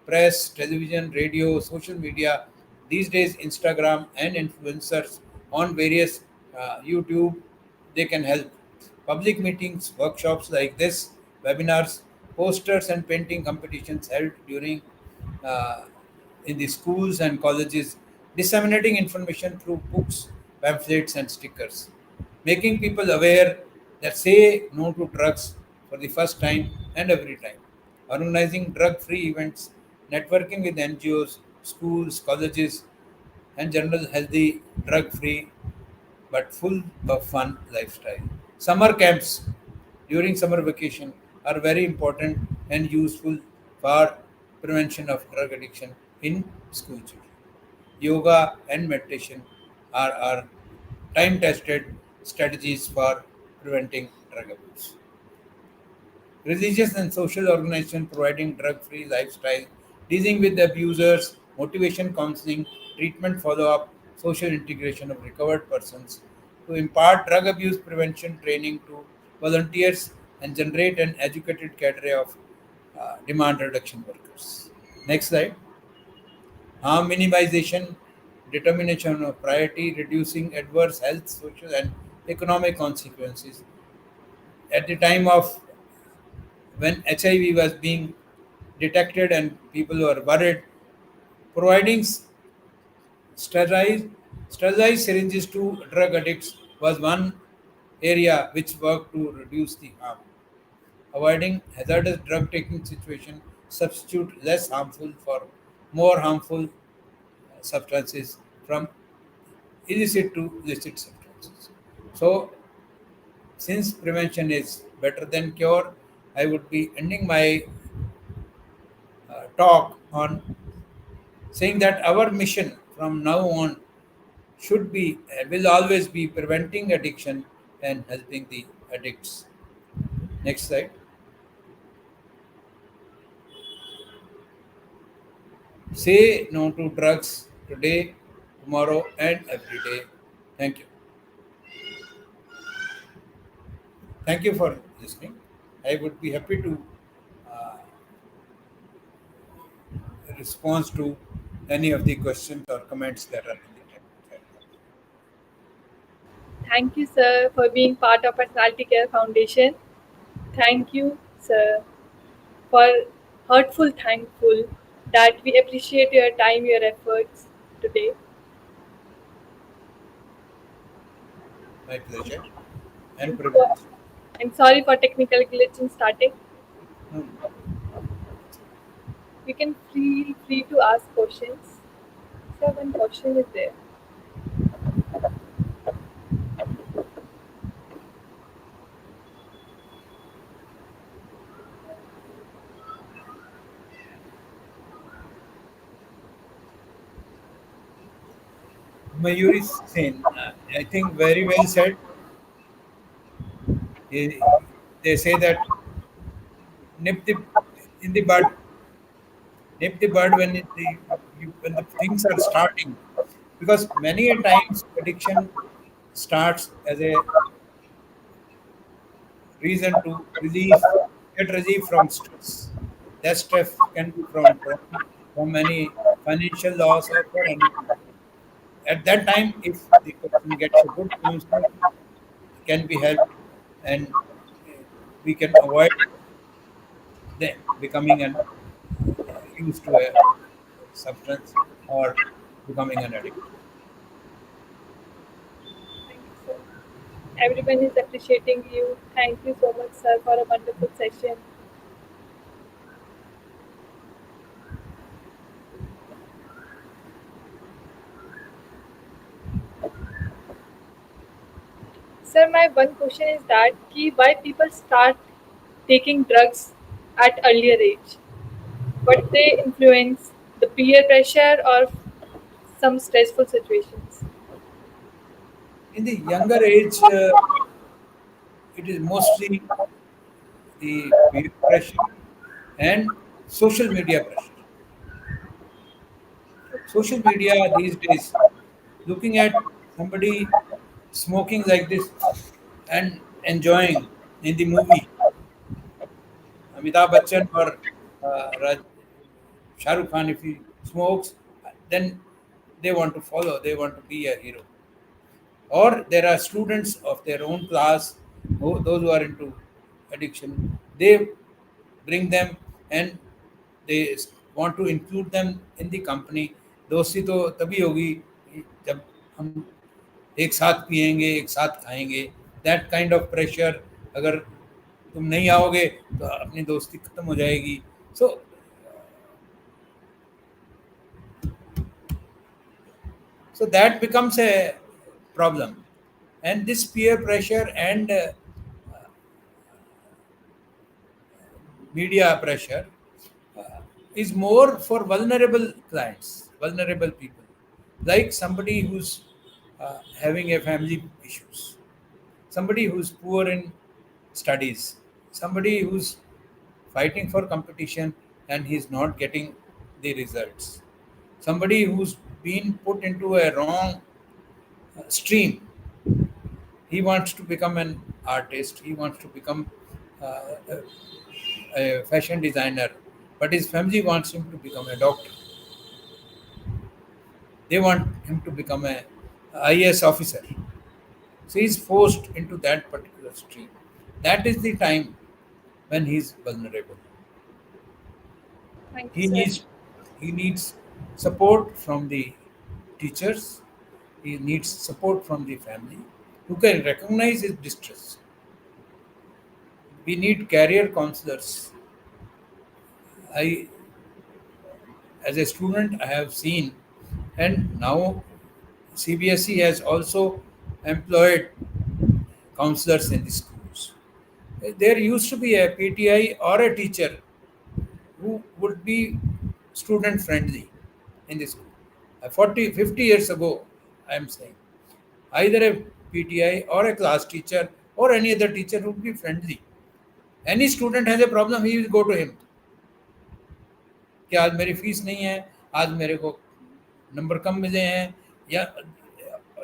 B: Press, television, radio, social media, these days Instagram and influencers on various YouTube, they can help. Public meetings, workshops like this, webinars, posters and painting competitions held during uh, in the schools and colleges, disseminating information through books, pamphlets, and stickers, making people aware that say no to drugs for the first time and every time, organizing drug free events, networking with NGOs, schools, colleges, and general healthy, drug free but full of fun lifestyle. Summer camps during summer vacation are very important and useful for prevention of drug addiction in school children. Yoga and meditation are time tested strategies for preventing drug abuse. Religious and social organizations providing drug-free lifestyle, dealing with abusers, motivation counseling, treatment follow-up, social integration of recovered persons, to impart drug abuse prevention training to volunteers and generate an educated cadre of demand reduction workers. Next slide. Harm minimization, determination of priority, reducing adverse health, social, and economic consequences. At the time of when HIV was being detected and people were worried, providing sterilized, sterilized syringes to drug addicts was one area which worked to reduce the harm. Avoiding hazardous drug taking situation, substitute less harmful for more harmful substances from illicit to licit substances. So, since prevention is better than cure, I would be ending my talk on saying that our mission from now on should be will always be preventing addiction and helping the addicts. Next slide. Say no to drugs today, tomorrow, and every day. Thank you. Thank you for listening. I would be happy to uh, respond to any of the questions or comments that are in the chat.
A: Thank you, sir, for being part of Personality Care Foundation. Thank you, sir, for heartful thankful that we appreciate your time, your efforts today.
B: My pleasure and
A: And,
B: privilege.
A: and sorry for technical glitch in starting.
B: Hmm.
A: You can feel free to ask questions. So one question is there.
B: Mayuri Sen, I think very well said. They, they say that nip the in the bud, nip the bud when when the things are starting, because many a times addiction starts as a reason to get relief from stress. That stress can be from any financial loss or for anything. At that time, if the person gets a good counselor, can be helped, and we can avoid them becoming an used to a substance or becoming an addict.
A: Thank you, sir. Everyone is appreciating you. Thank you so much, sir, for a wonderful session. Sir, my one question is that why people start taking drugs at earlier age? What they influence the peer pressure or some stressful situations?
B: In the younger age, it is mostly the peer pressure and social media pressure. Social media these days, looking at Somebody smoking like this and enjoying in the movie, Amitabh Bachchan or Shah Rukh Khan, if he smokes, then they want to follow, they want to be a hero. Or there are students of their own class, those who are into addiction, they bring them and they want to include them in the company. दोस्ती तो तभी होगी जब हम एक साथ पिएंगे, एक साथ खाएंगे. दैट काइंड ऑफ प्रेशर, अगर तुम नहीं आओगे तो अपनी दोस्ती खत्म हो जाएगी. सो so that becomes a problem, and this peer pressure and media pressure is more for vulnerable clients, vulnerable people, like somebody who's having a family issues, somebody who's poor in studies, somebody who's fighting for competition and he's not getting the results, somebody who's been put into a wrong stream. He wants to become an artist, he wants to become a fashion designer, but his family wants him to become a doctor. They want him to become a IAS officer. So he's forced into that particular stream. That is the time when he's vulnerable.
A: Thank you,
B: He
A: sir.
B: needs he needs support from the teachers. He needs support from the family who can recognize his distress. We need career counselors. I, as a student, I have seen, and now CBSE has also employed counselors in the schools. There used to be a PTI or a teacher who would be student friendly in the school. 40, 50 years ago, I am saying, either a PTI or a class teacher or any other teacher would be friendly. Any student has a problem, he will go to him. कि आज मेरी fees नहीं है, आज मेरे को number कम मिले हैं, या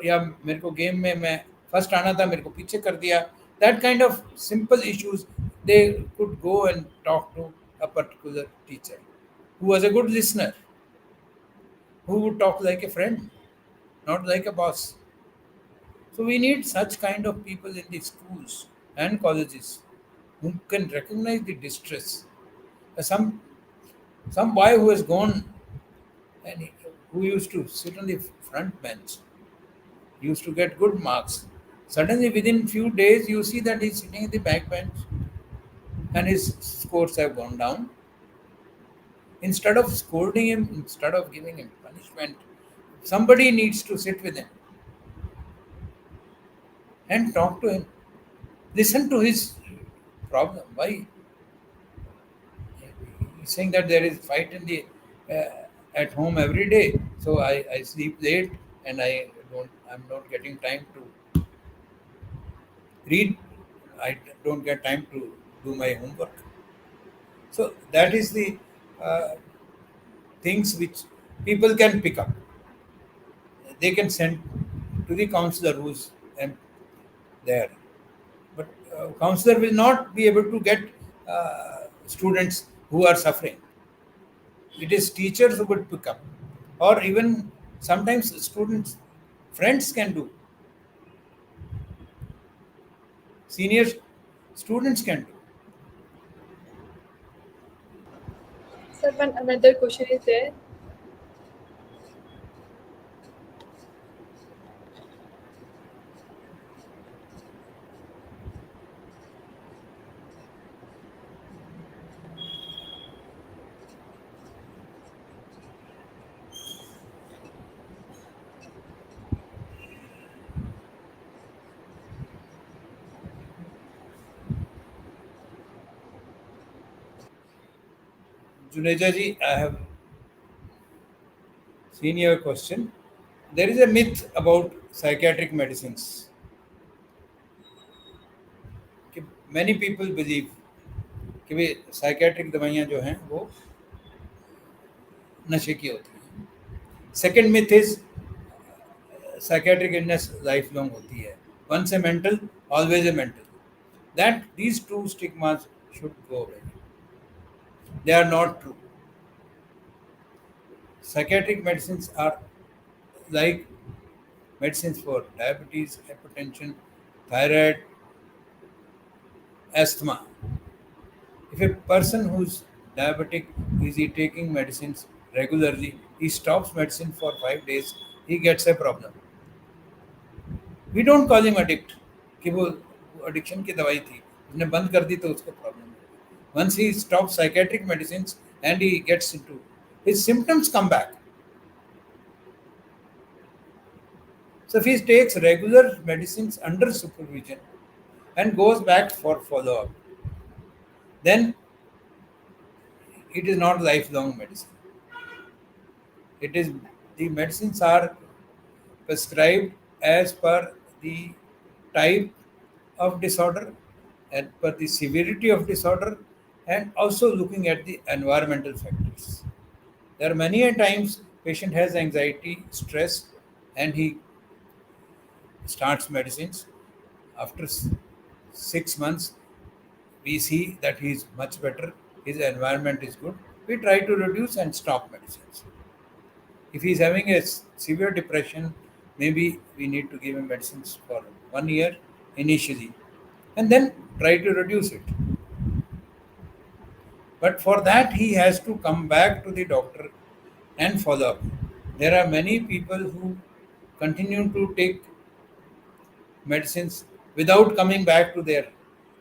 B: या मेरे को गेम में मैं फर्स्ट आना था, मेरे को पीछे कर दिया. That kind of simple issues they could go and talk to a particular teacher who was a good listener, who would talk like a friend, not like a boss. So we need such kind of people in the schools and colleges who can recognize the distress. Some boy who has gone and who used to sit on the front bench, used to get good marks. Suddenly, within few days, you see that he's sitting in the back bench and his scores have gone down. Instead of scolding him, instead of giving him punishment, somebody needs to sit with him and talk to him. Listen to his problem. Why? He's saying that there is fight in the at home every day. So I sleep late and I'm not getting time to read. I don't get time to do my homework. So that is the uh, things which people can pick up. They can send to the counselor who's there. But counselor will not be able to get students who are suffering. It is teachers who would pick up, or even sometimes students, friends can do, senior students can do.
A: Sir, one another question is there.
B: Juneja ji, I have seen your question. There is a myth about psychiatric medicines. कि many people believe कि वे psychiatric दवाइयाँ जो हैं वो नशे की होती हैं. Second myth is psychiatric illness lifelong होती है. Once a mental, always a mental. That these two stigmas should go away. They are not true. Psychiatric medicines are like medicines for diabetes, hypertension, thyroid, asthma. If a person who's diabetic is he taking medicines regularly, he stops medicine for 5 days, he gets a problem. We don't call him addict कि वो addiction की दवाई थी उसने बंद कर दी तो उसको प्रॉब्लम है. Once he stops psychiatric medicines and he gets into his symptoms come back. So if he takes regular medicines under supervision and goes back for follow up, then it is not lifelong medicine. It is the medicines are prescribed as per the type of disorder and per the severity of disorder and also looking at the environmental factors. There are many a times patient has anxiety, stress, and he starts medicines. After 6 months, we see that he is much better, his environment is good. We try to reduce and stop medicines. If he is having a severe depression, maybe we need to give him medicines for 1 year initially and then try to reduce it. But for that, he has to come back to the doctor and follow up. There are many people who continue to take medicines without coming back to their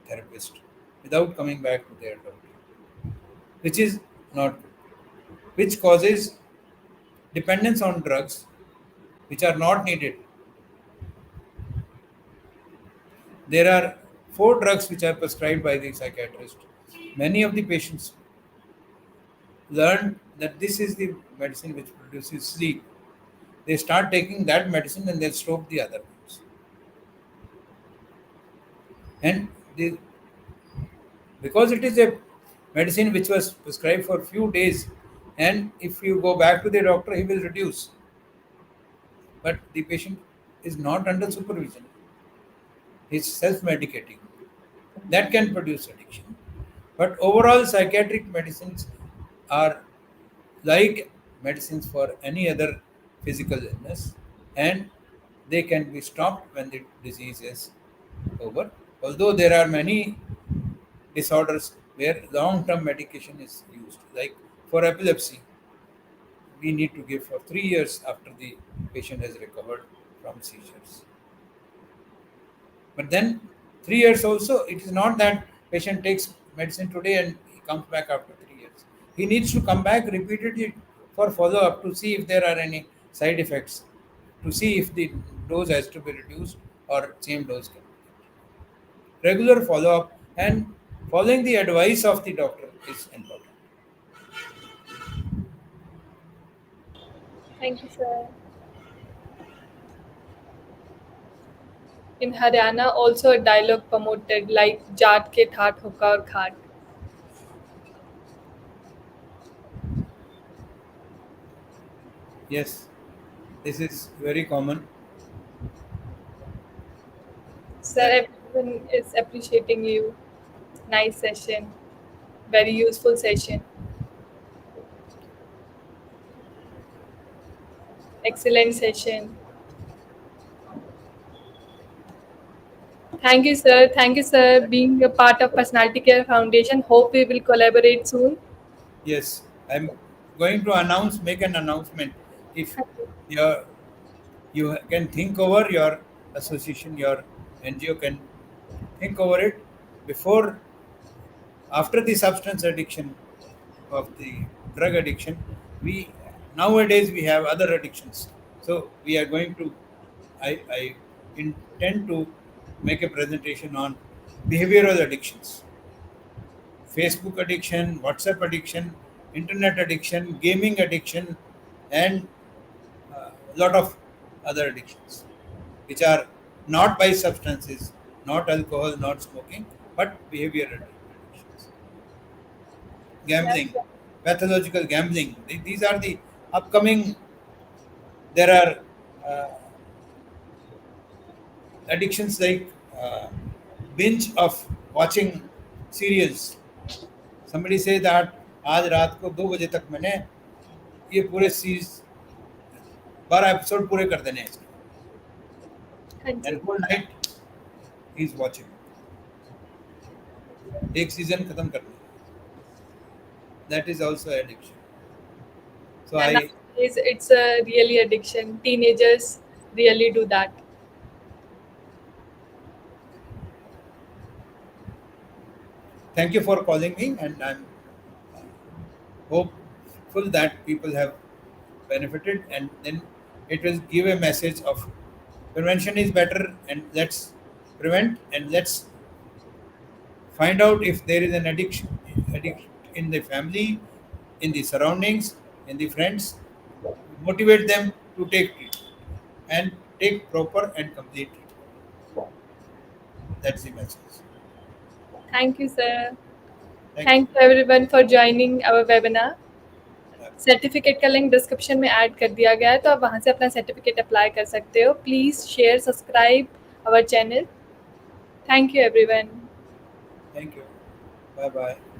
B: therapist, without coming back to their doctor, which is not good, which causes dependence on drugs which are not needed. There are four drugs which are prescribed by the psychiatrist. Many of the patients learn that this is the medicine which produces sleep. They start taking that medicine and they stop the other ones. And they, because it is a medicine which was prescribed for few days, and if you go back to the doctor, he will reduce. But the patient is not under supervision. He's self-medicating. That can produce addiction. But overall, psychiatric medicines are like medicines for any other physical illness, and they can be stopped when the disease is over. Although there are many disorders where long term medication is used, like for epilepsy, we need to give for 3 years after the patient has recovered from seizures. But then 3 years also, it is not that patient takes medicine today and he comes back after 3 years. He needs to come back repeatedly for follow up to see if there are any side effects, to see if the dose has to be reduced or same dose can be. Regular follow up and following the advice of the doctor is important.
A: Thank you, sir. In Haryana, also a dialogue promoted like "Jaat ke thaat hoka aur khaat."
B: Yes, this is very common. That
A: Sir, everyone is appreciating you. Nice session, very useful session, excellent session. Thank you, sir. Thank you, sir, being a part of Personality Care Foundation. Hope we will collaborate soon.
B: yes, I'm going to make an announcement. If your you can think over your association, your NGO can think over it before, after the substance addiction of the drug addiction. We nowadays we have other addictions, so we are going to. I intend to make a presentation on behavioral addictions, Facebook addiction, WhatsApp addiction, internet addiction, gaming addiction, and a lot of other addictions, which are not by substances, not alcohol, not smoking, but behavioral addictions.
A: Yeah,
B: Gambling, pathological gambling. These are the upcoming. There are Addictions like uh, binge of watching serials. Somebody say that आज रात को 2 बजे तक मैंने ये पूरे series 12 episode पूरे कर देने हैं इसके
A: हाँ जी।
B: And whole night is watching एक सीजन खत्म करना that is also addiction so
A: Yeah,
B: I
A: nowadays it's a really addiction. Teenagers really do that.
B: thank you for calling me and I'm hopeful that people have benefited and then it will give a message of prevention is better and let's prevent and let's find out if there is an addict in the family, in the surroundings, in the friends. Motivate them to take it and take proper and complete it. That's the message.
A: Thank you, sir.
B: Thank you.
A: Thank you everyone for joining our webinar.
B: Uh,
A: certificate का link description में add कर दिया गया है, तो आप वहाँ से अपना सर्टिफिकेट अप्लाई कर सकते हो. Please share, subscribe our channel. Thank you everyone.
B: Thank you. Bye bye.